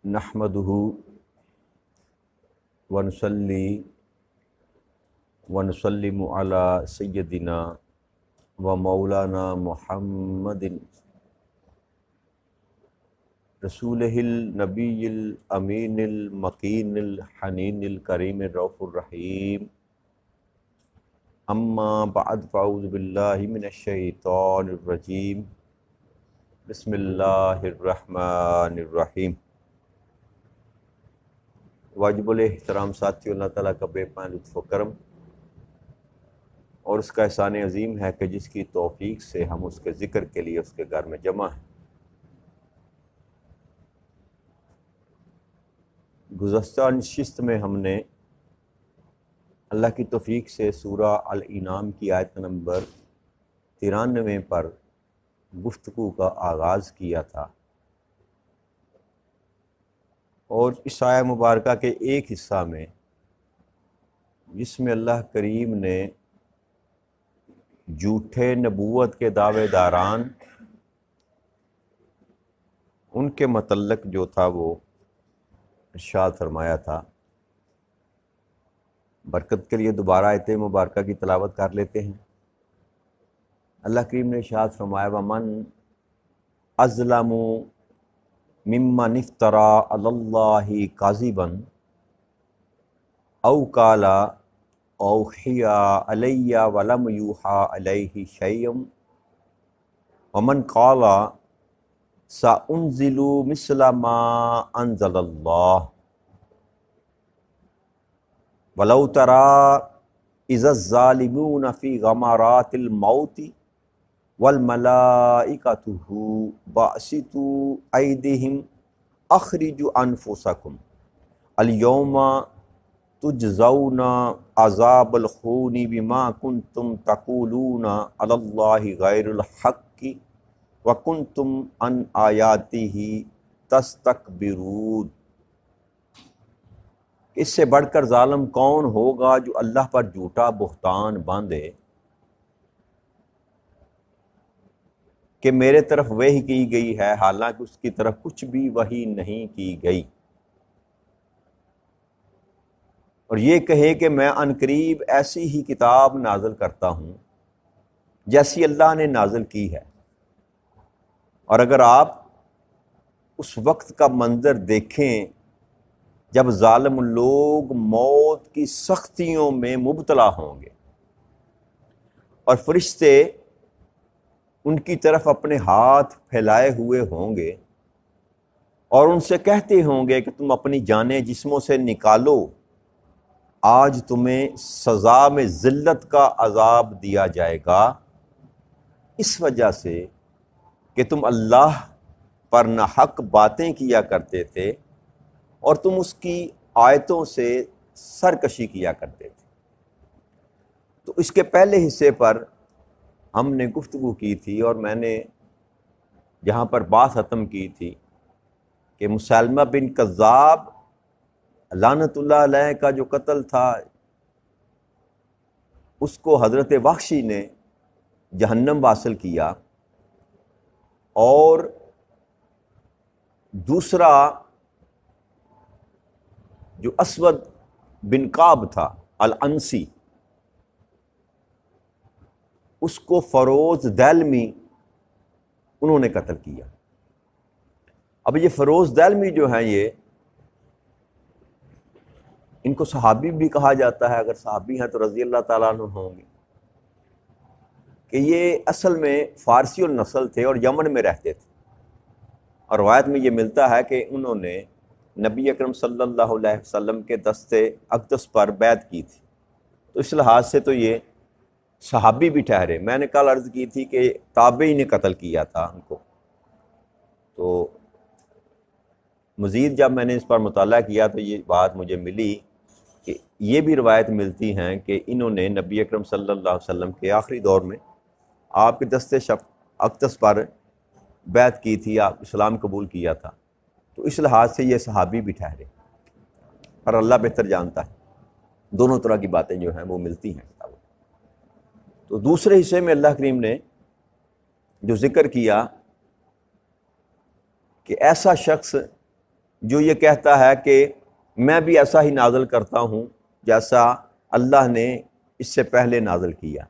نحمدہ ونصلی ونسلم علی سیدنا و مولانا محمد رسولہ النبی الامین المکین الحنین الکریم الرؤوف الرحیم اما بعد فاعوذ باللہ من الشیطان الرجیم بسم اللہ الرحمن الرحیم۔ واجب الاحترام ساتھیوں، اللہ تعالیٰ کا بے پناہ لطف و کرم اور اس کا احسان عظیم ہے کہ جس کی توفیق سے ہم اس کے ذکر کے لیے اس کے گھر میں جمع ہیں۔ گزشتہ نشست میں ہم نے اللہ کی توفیق سے سورہ الانعام کی آیت نمبر 93 پر گفتگو کا آغاز کیا تھا، اور اس آیہ مبارکہ کے ایک حصہ میں جس میں اللہ کریم نے جھوٹے نبوت کے دعوے داران ان کے متعلق جو تھا وہ ارشاد فرمایا تھا۔ برکت کے لیے دوبارہ آیت مبارکہ کی تلاوت کر لیتے ہیں۔ اللہ کریم نے ارشاد فرمایا وَمَنْ أَظْلَمُ ممن افترا علی اللہ کاذبا او قال اوحی علی ولم یوحی علیہ شیء ومن قال سأنزل مثل ما انزل اللہ ولو تری اذ الظالمون فی غمرات الموت والملائکۃ باسطوا ایدیہم اخرجوا انفسکم اليوم تجزون عذاب الخون بما کنتم تقولون علی اللہ غیر الحق وکنتم عن آیاتہ تستکبرون۔ اس سے بڑھ کر ظالم کون ہوگا جو اللہ پر جھوٹا بہتان باندھے کہ میرے طرف وحی کی گئی ہے حالانکہ اس کی طرف کچھ بھی وحی نہیں کی گئی، اور یہ کہے کہ میں عنقریب ایسی ہی کتاب نازل کرتا ہوں جیسی اللہ نے نازل کی ہے۔ اور اگر آپ اس وقت کا منظر دیکھیں جب ظالم لوگ موت کی سختیوں میں مبتلا ہوں گے اور فرشتے ان کی طرف اپنے ہاتھ پھیلائے ہوئے ہوں گے اور ان سے کہتے ہوں گے کہ تم اپنی جانیں جسموں سے نکالو، آج تمہیں سزا میں ذلت کا عذاب دیا جائے گا، اس وجہ سے کہ تم اللہ پر ناحق باتیں کیا کرتے تھے اور تم اس کی آیتوں سے سرکشی کیا کرتے تھے۔ تو اس کے پہلے حصے پر ہم نے گفتگو کی تھی اور میں نے جہاں پر بات ختم کی تھی کہ مسیلمہ بن کذاب لعنت اللہ علیہ کا جو قتل تھا اس کو حضرت وحشی نے جہنم واصل کیا، اور دوسرا جو اسود بن کعب تھا العنسی، اس کو فروز دہلمی انہوں نے قتل کیا۔ اب یہ فروز دہلمی جو ہیں یہ ان کو صحابی بھی کہا جاتا ہے، اگر صحابی ہیں تو رضی اللہ تعالیٰ عنہ ہوں گے، کہ یہ اصل میں فارسی النسل تھے اور یمن میں رہتے تھے، اور روایت میں یہ ملتا ہے کہ انہوں نے نبی اکرم صلی اللہ علیہ وسلم کے دست اقدس پر بیعت کی تھی، تو اس لحاظ سے تو یہ صحابی بھی ٹھہرے۔ میں نے کل عرض کی تھی کہ تابعی نے قتل کیا تھا ان کو، تو مزید جب میں نے اس پر مطالعہ کیا تو یہ بات مجھے ملی کہ یہ بھی روایت ملتی ہیں کہ انہوں نے نبی اکرم صلی اللہ علیہ وسلم کے آخری دور میں آپ کے دست اقدس پر بیعت کی تھی، آپ اسلام قبول کیا تھا، تو اس لحاظ سے یہ صحابی بھی ٹھہرے، اور اللہ بہتر جانتا ہے، دونوں طرح کی باتیں جو ہیں وہ ملتی ہیں۔ تو دوسرے حصے میں اللہ کریم نے جو ذکر کیا کہ ایسا شخص جو یہ کہتا ہے کہ میں بھی ایسا ہی نازل کرتا ہوں جیسا اللہ نے اس سے پہلے نازل کیا۔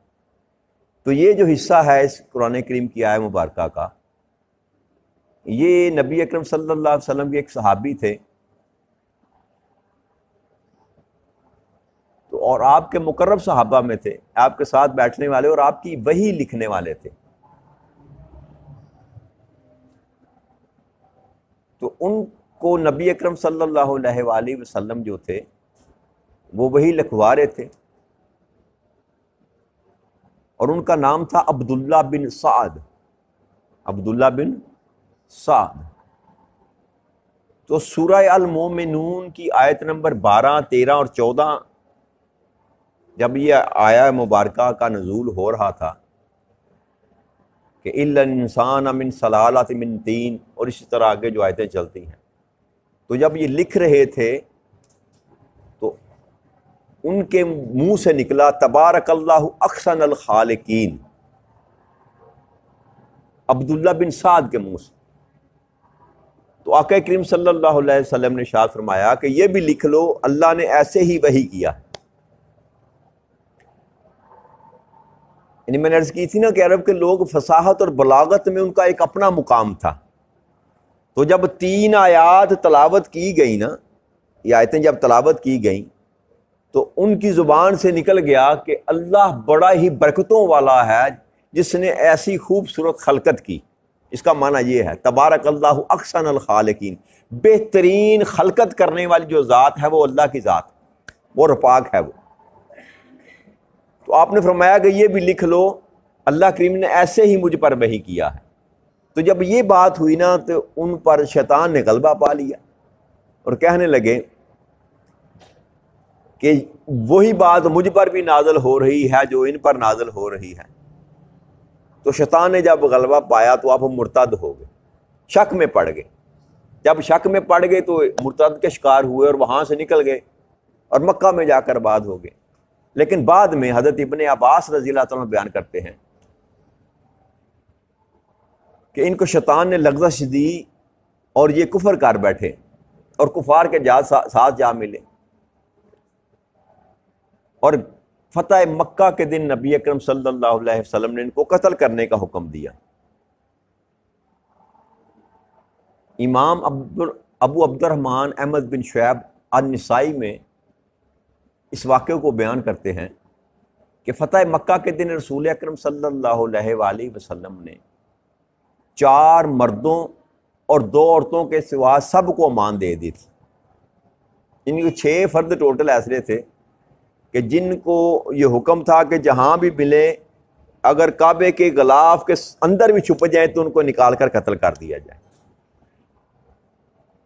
تو یہ جو حصہ ہے اس قرآن کریم کی آیہ مبارکہ کا، یہ نبی اکرم صلی اللہ علیہ وسلم کے ایک صحابی تھے، تو اور آپ کے مقرب صحابہ میں تھے، آپ کے ساتھ بیٹھنے والے اور آپ کی وحی لکھنے والے تھے۔ تو ان کو نبی اکرم صلی اللہ علیہ وآلہ وسلم جو تھے وہ وحی لکھوا رہے تھے، اور ان کا نام تھا عبداللہ بن سعد، عبداللہ بن سعد۔ تو سورہ المومنون کی آیت نمبر 12، 13 اور 14 جب یہ آیہ مبارکہ کا نزول ہو رہا تھا کہ الا الانسان من سلالۃ من طین، اور اسی طرح آگے جو آیتیں چلتی ہیں، تو جب یہ لکھ رہے تھے تو ان کے منہ سے نکلا تبارک اللہ احسن الخالقین، عبداللہ بن سعد کے منہ سے۔ تو آقا کریم صلی اللہ علیہ وسلم نے ارشاد فرمایا کہ یہ بھی لکھ لو اللہ نے ایسے ہی وحی کیا ہے۔ یعنی میں نے عرض کی تھی نا کہ عرب کے لوگ فصاحت اور بلاغت میں ان کا ایک اپنا مقام تھا، تو جب 3 آیات تلاوت کی گئی نا، یہ آیتیں جب تلاوت کی گئیں تو ان کی زبان سے نکل گیا کہ اللہ بڑا ہی برکتوں والا ہے جس نے ایسی خوبصورت خلقت کی۔ اس کا معنی یہ ہے تبارک اللہ احسن الخالقین، بہترین خلقت کرنے والی جو ذات ہے وہ اللہ کی ذات، وہ پاک ہے وہ۔ تو آپ نے فرمایا کہ یہ بھی لکھ لو اللہ کریم نے ایسے ہی مجھ پر وحی کیا ہے۔ تو جب یہ بات ہوئی نا تو ان پر شیطان نے غلبہ پا لیا اور کہنے لگے کہ وہی بات مجھ پر بھی نازل ہو رہی ہے جو ان پر نازل ہو رہی ہے۔ تو شیطان نے جب غلبہ پایا تو آپ مرتد ہو گئے، شک میں پڑ گئے۔ جب شک میں پڑ گئے تو مرتد کے شکار ہوئے اور وہاں سے نکل گئے اور مکہ میں جا کر آباد ہو گئے۔ لیکن بعد میں حضرت ابن عباس رضی اللہ عنہ بیان کرتے ہیں کہ ان کو شیطان نے لغزش دی اور یہ کفر کر بیٹھے اور کفار کے ساتھ جا ملے، اور فتح مکہ کے دن نبی اکرم صلی اللہ علیہ وسلم نے ان کو قتل کرنے کا حکم دیا۔ امام ابو عبد الرحمن احمد بن شعیب النسائی میں اس واقعے کو بیان کرتے ہیں کہ فتح مکہ کے دن رسول اکرم صلی اللہ علیہ وآلہ وسلم نے 4 مردوں اور 2 عورتوں کے سوا سب کو امان دے دی تھی۔ ان کے 6 فرد ٹوٹل ایسے تھے کہ جن کو یہ حکم تھا کہ جہاں بھی ملے اگر کعبے کے غلاف کے اندر بھی چھپ جائیں تو ان کو نکال کر قتل کر دیا جائے۔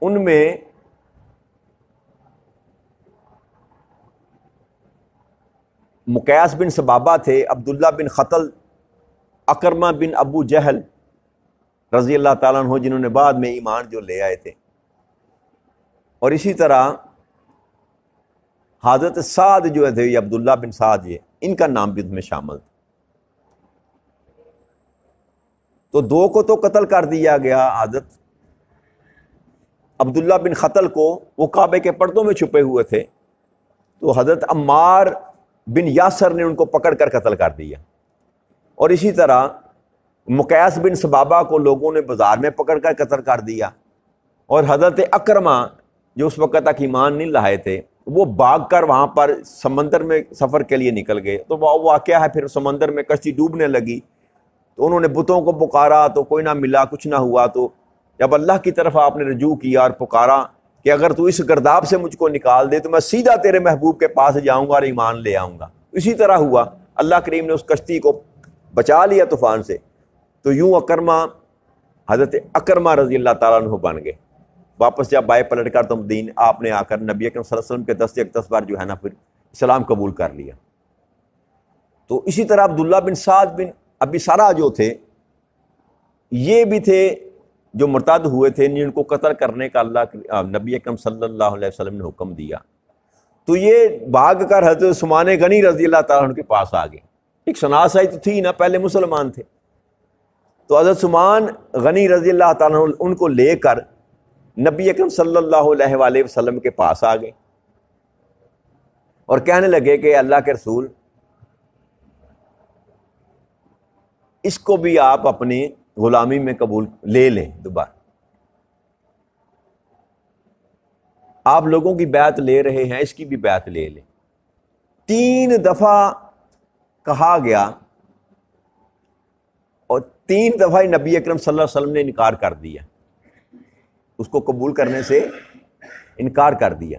ان میں مقیاس بن سبابہ تھے، عبداللہ بن خطل، اکرمہ بن ابو جہل رضی اللہ تعالیٰ عنہ جنہوں نے بعد میں ایمان جو لے آئے تھے، اور اسی طرح حضرت سعد جو تھے، یہ عبداللہ بن سعد، یہ ان کا نام بھی اس میں شامل تھا۔ تو 2 کو تو قتل کر دیا گیا، حضرت عبداللہ بن خطل کو، وہ کعبے کے پردوں میں چھپے ہوئے تھے، تو حضرت عمار بن یاسر نے ان کو پکڑ کر قتل کر دیا، اور اسی طرح مقیاس بن سبابہ کو لوگوں نے بازار میں پکڑ کر قتل کر دیا، اور حضرت اکرمہ جو اس وقت تک ایمان نہیں لائے تھے وہ بھاگ کر وہاں پر سمندر میں سفر کے لیے نکل گئے۔ تو وہ واقعہ ہے، پھر سمندر میں کشتی ڈوبنے لگی تو انہوں نے بتوں کو پکارا تو کوئی نہ ملا، کچھ نہ ہوا، تو جب اللہ کی طرف آپ نے رجوع کیا اور پکارا کہ اگر تو اس گرداب سے مجھ کو نکال دے تو میں سیدھا تیرے محبوب کے پاس جاؤں گا اور ایمان لے آؤں گا، اسی طرح ہوا۔ اللہ کریم نے اس کشتی کو بچا لیا طوفان سے، تو یوں اکرمہ حضرت اکرمہ رضی اللہ تعالیٰ عنہ بن گئے۔ واپس جب آئے پلٹ کر تو دین آپ نے آ کر نبی اکرم صلی اللہ علیہ وسلم کے دستے اقدس پر جو ہے نا پھر اسلام قبول کر لیا۔ تو اسی طرح عبداللہ بن سعد بن ابی سرح جو تھے، یہ بھی تھے جو مرتد ہوئے تھے، جن کو قتل کرنے کا اللہ نبی اکرم صلی اللہ علیہ وسلم نے حکم دیا۔ تو یہ بھاگ کر حضرت عثمان غنی رضی اللہ تعالیٰ عنہ کے پاس آ گئے۔ ایک شناسائی تو تھی نا، پہلے مسلمان تھے، تو حضرت عثمان غنی رضی اللہ تعالیٰ عنہ ان کو لے کر نبی اکرم صلی اللہ علیہ وآلہ وسلم کے پاس آ گئے اور کہنے لگے کہ اللہ کے رسول، اس کو بھی آپ اپنی غلامی میں قبول لے لیں، دوبارہ آپ لوگوں کی بیعت لے رہے ہیں، اس کی بھی بیعت لے لیں۔ 3 دفعہ کہا گیا اور 3 دفعہ ہی نبی اکرم صلی اللہ علیہ وسلم نے انکار کر دیا، اس کو قبول کرنے سے انکار کر دیا۔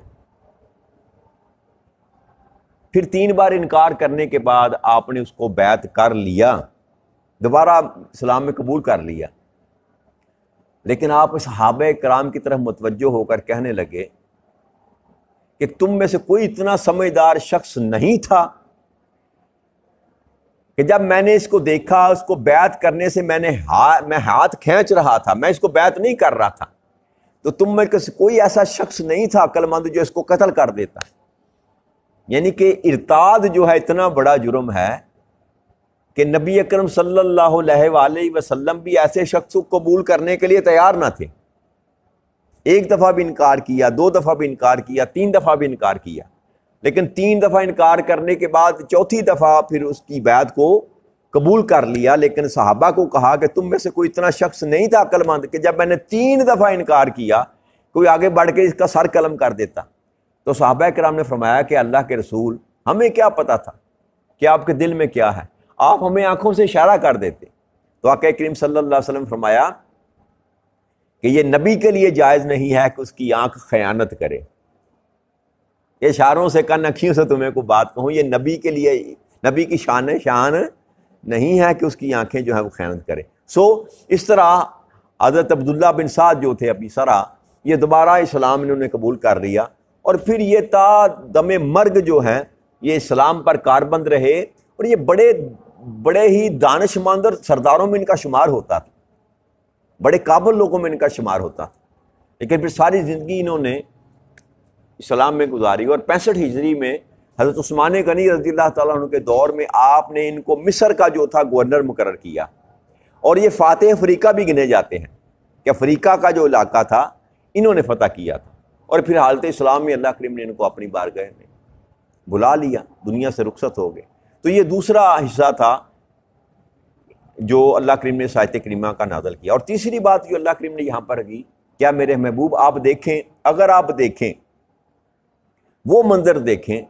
پھر 3 بار انکار کرنے کے بعد آپ نے اس کو بیعت کر لیا، دوبارہ اسلام میں قبول کر لیا۔ لیکن آپ صحابہ کرام کی طرف متوجہ ہو کر کہنے لگے کہ تم میں سے کوئی اتنا سمجھدار شخص نہیں تھا کہ جب میں نے اس کو دیکھا، اس کو بیعت کرنے سے میں ہاتھ کھینچ رہا تھا، میں اس کو بیعت نہیں کر رہا تھا، تو تم میں سے کوئی ایسا شخص نہیں تھا عقل مند جو اس کو قتل کر دیتا۔ یعنی کہ ارتاد جو ہے اتنا بڑا جرم ہے کہ نبی اکرم صلی اللہ علیہ وآلہ وسلم بھی ایسے شخص کو قبول کرنے کے لیے تیار نہ تھے۔ 1 دفعہ بھی انکار کیا، 2 دفعہ بھی انکار کیا، 3 دفعہ بھی انکار کیا، لیکن 3 دفعہ انکار کرنے کے بعد 4تھی دفعہ پھر اس کی بیعت کو قبول کر لیا۔ لیکن صحابہ کو کہا کہ تم میں سے کوئی اتنا شخص نہیں تھا عقل مند کہ جب میں نے 3 دفعہ انکار کیا کوئی آگے بڑھ کے اس کا سر قلم کر دیتا۔ تو صحابہ کرام نے فرمایا کہ اللہ کے رسول، ہمیں کیا پتا تھا کہ آپ کے دل میں کیا ہے، آپ ہمیں آنکھوں سے اشارہ کر دیتے۔ تو آقا کریم صلی اللہ علیہ وسلم فرمایا کہ یہ نبی کے لیے جائز نہیں ہے کہ اس کی آنکھ خیانت کرے۔ یہ اشاروں سے کن اکھیوں سے تمہیں کو بات کہوں، یہ نبی کے لیے، نبی کی شان نہیں ہے کہ اس کی آنکھیں جو ہے وہ خیانت کرے۔ اس طرح حضرت عبداللہ بن سعد جو تھے ابی سرا، یہ دوبارہ اسلام انہوں نے قبول کر لیا، اور پھر یہ تا دم مرگ جو ہیں یہ اسلام پر کاربند رہے، اور یہ بڑے ہی دانش مند اور سرداروں میں ان کا شمار ہوتا تھا، بڑے قابل لوگوں میں ان کا شمار ہوتا تھا۔ لیکن پھر ساری زندگی انہوں نے اسلام میں گزاری، اور 65 ہجری میں حضرت عثمان غنی رضی اللہ تعالیٰ عنہ کے دور میں آپ نے ان کو مصر کا جو تھا گورنر مقرر کیا، اور یہ فاتح افریقہ بھی گنے جاتے ہیں کہ افریقہ کا جو علاقہ تھا انہوں نے فتح کیا تھا۔ اور پھر حالت اسلام میں اللہ کریم نے ان کو اپنی بارگاہ میں بلا لیا، دنیا سے رخصت ہو گئے۔ تو یہ دوسرا حصہ تھا جو اللہ کریم نے اس آیت کریمہ کا نازل کیا۔ اور تیسری بات جو اللہ کریم نے یہاں پر کی، کیا میرے محبوب آپ دیکھیں، اگر آپ دیکھیں وہ منظر دیکھیں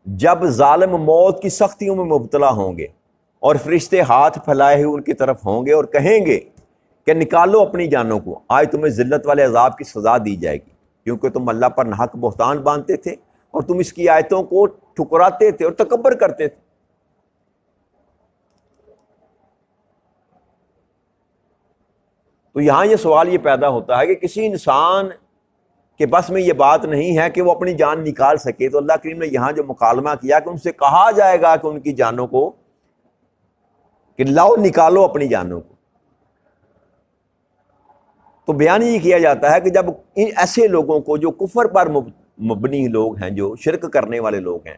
جب ظالم موت کی سختیوں میں مبتلا ہوں گے اور فرشتے ہاتھ پھیلائے ہوئے ان کی طرف ہوں گے اور کہیں گے کہ نکالو اپنی جانوں کو، آج تمہیں ذلت والے عذاب کی سزا دی جائے گی، کیونکہ تم اللہ پر ناحق بہتان باندھتے تھے اور تم اس کی آیتوں کو ٹھکراتے تھے اور تکبر کرتے تھے۔ تو یہاں یہ سوال یہ پیدا ہوتا ہے کہ کسی انسان کہ بس میں یہ بات نہیں ہے کہ وہ اپنی جان نکال سکے، تو اللہ کریم نے یہاں جو مکالمہ کیا کہ ان سے کہا جائے گا کہ ان کی جانوں کو کہ لاؤ نکالو اپنی جانوں کو، تو بیان یہ کیا جاتا ہے کہ جب ان ایسے لوگوں کو جو کفر پر مبنی لوگ ہیں، جو شرک کرنے والے لوگ ہیں،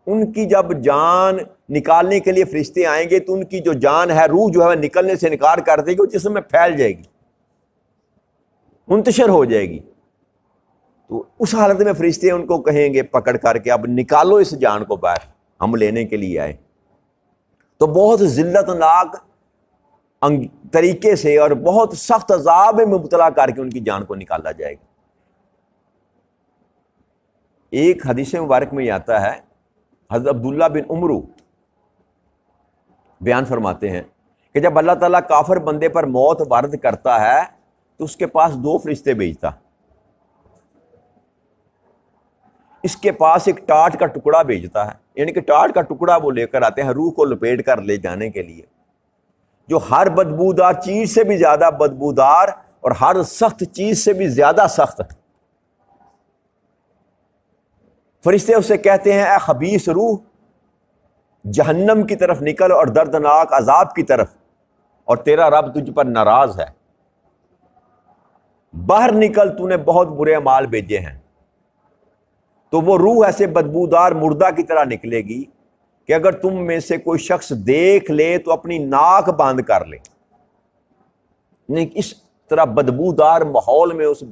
ان کی جب جان نکالنے کے لیے فرشتے آئیں گے تو ان کی جو جان ہے، روح جو ہے نکلنے سے انکار کر دے گی، وہ جسم میں پھیل جائے گی، منتشر ہو جائے گی۔ تو اس حالت میں فرشتے ان کو کہیں گے پکڑ کر کے اب نکالو اس جان کو باہر، ہم لینے کے لیے آئے۔ تو بہت ذلت ناک طریقے سے اور بہت سخت عذاب میں مبتلا کر کے ان کی جان کو نکالا جائے گا۔ ایک حدیث مبارک میں یہ آتا ہے، حضرت عبداللہ بن عمرو بیان فرماتے ہیں کہ جب اللہ تعالیٰ کافر بندے پر موت وارد کرتا ہے تو اس کے پاس 2 فرشتے بھیجتا، اس کے پاس ایک ٹاٹ کا ٹکڑا بھیجتا ہے، یعنی کہ ٹاٹ کا ٹکڑا وہ لے کر آتے ہیں روح کو لپیٹ کر لے جانے کے لیے، جو ہر بدبودار چیز سے بھی زیادہ بدبودار اور ہر سخت چیز سے بھی زیادہ سخت۔ فرشتے اسے کہتے ہیں اے خبیث روح، جہنم کی طرف نکل اور دردناک عذاب کی طرف، اور تیرا رب تجھ پر ناراض ہے، باہر نکل، تو نے بہت برے اعمال بھیجے ہیں۔ تو وہ روح ایسے بدبودار مردہ کی طرح نکلے گی کہ اگر تم میں سے کوئی شخص دیکھ لے تو اپنی ناک باندھ کر لے۔ اس طرح بدبودار ماحول میں اس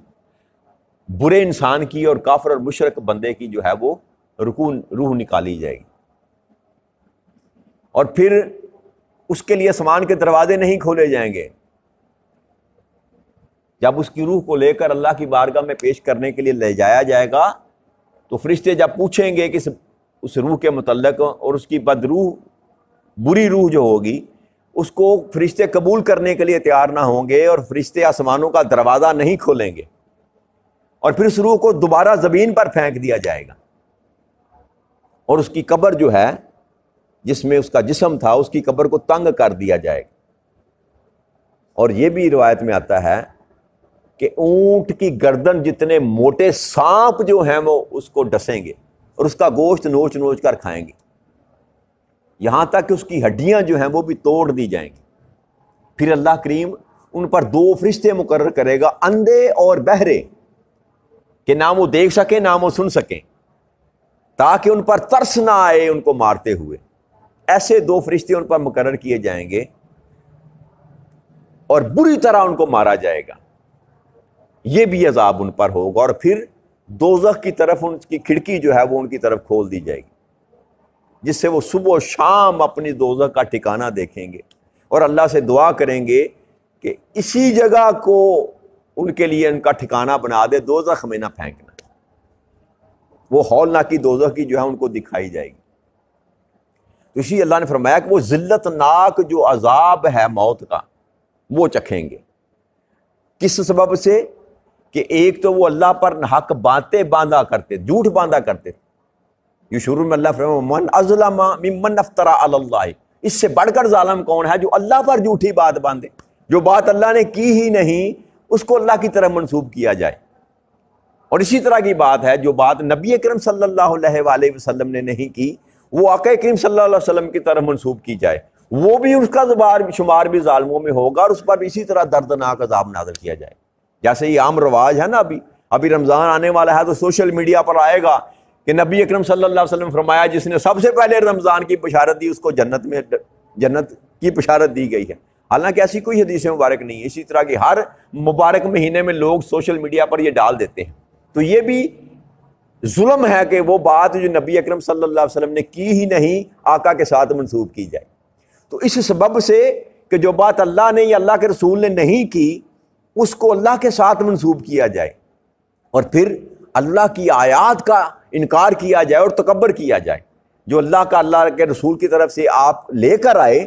برے انسان کی اور کافر اور مشرک بندے کی جو ہے وہ روح نکالی جائے گی، اور پھر اس کے لیے آسمان کے دروازے نہیں کھولے جائیں گے۔ جب اس کی روح کو لے کر اللہ کی بارگاہ میں پیش کرنے کے لیے لے جایا جائے گا تو فرشتے جب پوچھیں گے کہ اس روح کے متعلق، اور اس کی بری روح جو ہوگی اس کو فرشتے قبول کرنے کے لیے تیار نہ ہوں گے، اور فرشتے آسمانوں کا دروازہ نہیں کھولیں گے، اور پھر اس روح کو دوبارہ زمین پر پھینک دیا جائے گا، اور اس کی قبر جو ہے جس میں اس کا جسم تھا اس کی قبر کو تنگ کر دیا جائے گا۔ اور یہ بھی روایت میں آتا ہے کہ اونٹ کی گردن جتنے موٹے سانپ جو ہیں وہ اس کو ڈسیں گے اور اس کا گوشت نوچ نوچ کر کھائیں گے، یہاں تک کہ اس کی ہڈیاں جو ہیں وہ بھی توڑ دی جائیں گی۔ پھر اللہ کریم ان پر 2 فرشتے مقرر کرے گا، اندھے اور بہرے، کہ نہ وہ دیکھ سکیں نہ وہ سن سکیں، تاکہ ان پر ترس نہ آئے ان کو مارتے ہوئے۔ ایسے 2 فرشتے ان پر مقرر کیے جائیں گے اور بری طرح ان کو مارا جائے گا، یہ بھی عذاب ان پر ہوگا۔ اور پھر دوزخ کی طرف ان کی کھڑکی جو ہے وہ ان کی طرف کھول دی جائے گی، جس سے وہ صبح و شام اپنی دوزخ کا ٹھکانہ دیکھیں گے اور اللہ سے دعا کریں گے کہ اسی جگہ کو ان کے لیے ان کا ٹھکانہ بنا دے، دوزخ میں نہ پھینکنا۔ وہ ہولناکی دوزخ کی جو ہے ان کو دکھائی جائے گی۔ تو اسی اللہ نے فرمایا کہ وہ ذلت ناک جو عذاب ہے موت کا وہ چکھیں گے۔ کس سبب سے؟ کہ ایک تو وہ اللہ پر حق باتیں باندھا کرتے، جھوٹ باندھا کرتے تھے۔ یہ شروع میں اللہ فرمایا من اظلم ممن افترى علی اللہ، اس سے بڑھ کر ظالم کون ہے جو اللہ پر جھوٹی بات باندھے، جو بات اللہ نے کی ہی نہیں اس کو اللہ کی طرف منسوب کیا جائے۔ اور اسی طرح کی بات ہے جو بات نبی اکرم صلی اللہ علیہ وآلہ وسلم نے نہیں کی وہ آقا کریم صلی اللہ علیہ وسلم کی طرف منسوب کی جائے، وہ بھی اس کا شمار بھی ظالموں میں ہوگا، اور اس پر بھی اسی طرح دردناک عذاب نازل کیا جائے۔ جیسے یہ عام رواج ہے نا، ابھی رمضان آنے والا ہے تو سوشل میڈیا پر آئے گا کہ نبی اکرم صلی اللہ علیہ وسلم فرمایا جس نے سب سے پہلے رمضان کی بشارت دی اس کو جنت کی بشارت دی گئی ہے۔ حالانکہ ایسی کوئی حدیث مبارک نہیں ہے۔ اسی طرح کی ہر مبارک مہینے میں لوگ سوشل میڈیا پر یہ ڈال دیتے ہیں، تو یہ بھی ظلم ہے کہ وہ بات جو نبی اکرم صلی اللہ علیہ وسلم نے کی ہی نہیں آقا کے ساتھ منسوب کی جائے۔ تو اس سبب سے کہ جو بات اللہ نے یا اللہ کے رسول نے نہیں کی اس کو اللہ کے ساتھ منسوب کیا جائے، اور پھر اللہ کی آیات کا انکار کیا جائے اور تکبر کیا جائے۔ جو اللہ کا اللہ کے رسول کی طرف سے آپ لے کر آئے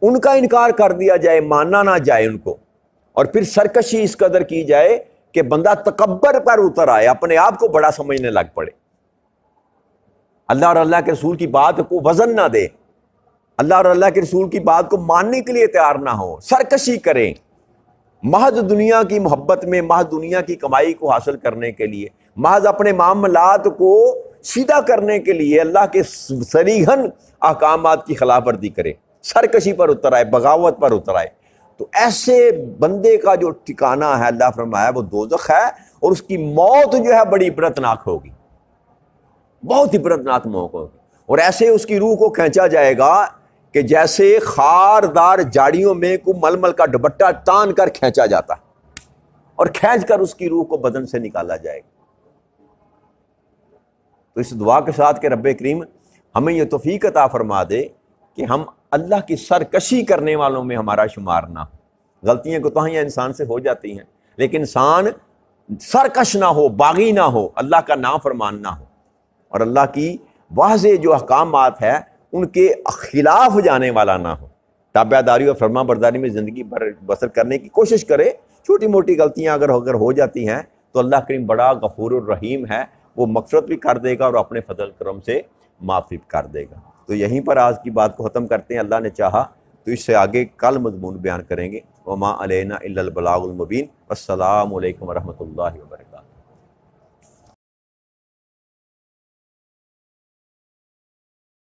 ان کا انکار کر دیا جائے، ماننا نہ جائے ان کو، اور پھر سرکشی اس قدر کی جائے کہ بندہ تکبر پر اتر آئے، اپنے آپ کو بڑا سمجھنے لگ پڑے، اللہ اور اللہ کے رسول کی بات کو وزن نہ دے، اللہ اور اللہ کے رسول کی بات کو ماننے کے لیے تیار نہ ہو، سرکشی کریں محض دنیا کی محبت میں، محض دنیا کی کمائی کو حاصل کرنے کے لیے، محض اپنے معاملات کو سیدھا کرنے کے لیے اللہ کے صریحاً احکامات کی خلاف ورزی کرے، سرکشی پر اتر آئے، بغاوت پر اتر آئے، تو ایسے بندے کا جو ٹھکانہ ہے اللہ فرمایا وہ دوزخ ہے، اور اس کی موت جو ہے بڑی عبرتناک ہوگی، بہت عبرتناک موت ہوگی۔ اور ایسے اس کی روح کو کھینچا جائے گا کہ جیسے خاردار جاڑیوں میں کو ململ کا دوپٹہ تان کر کھینچا جاتا ہے، اور کھینچ کر اس کی روح کو بدن سے نکالا جائے گا۔ تو اس دعا کے ساتھ کہ رب کریم ہمیں یہ توفیق عطا فرما دے کہ ہم اللہ کی سرکشی کرنے والوں میں ہمارا شمار نہ ہو۔ غلطیاں کوتاہیاں انسان سے ہو جاتی ہیں، لیکن انسان سرکش نہ ہو، باغی نہ ہو، اللہ کا نافرمان نہ ہو، اور اللہ کی واضح جو احکامات ہے ان کے خلاف جانے والا نہ ہو، تابع داری اور فرما برداری میں زندگی بسر کرنے کی کوشش کرے۔ چھوٹی موٹی غلطیاں اگر ہو جاتی ہیں تو اللہ کریم بڑا غفور الرحیم ہے، وہ مغفرت بھی کر دے گا اور اپنے فضل کرم سے معافی کر دے گا۔ تو یہیں پر آج کی بات کو ختم کرتے ہیں، اللہ نے چاہا تو اس سے آگے کل مضمون بیان کریں گے۔ وما علینا الا البلاغ المبین۔ السلام علیکم ورحمۃ اللہ وبرکاتہ۔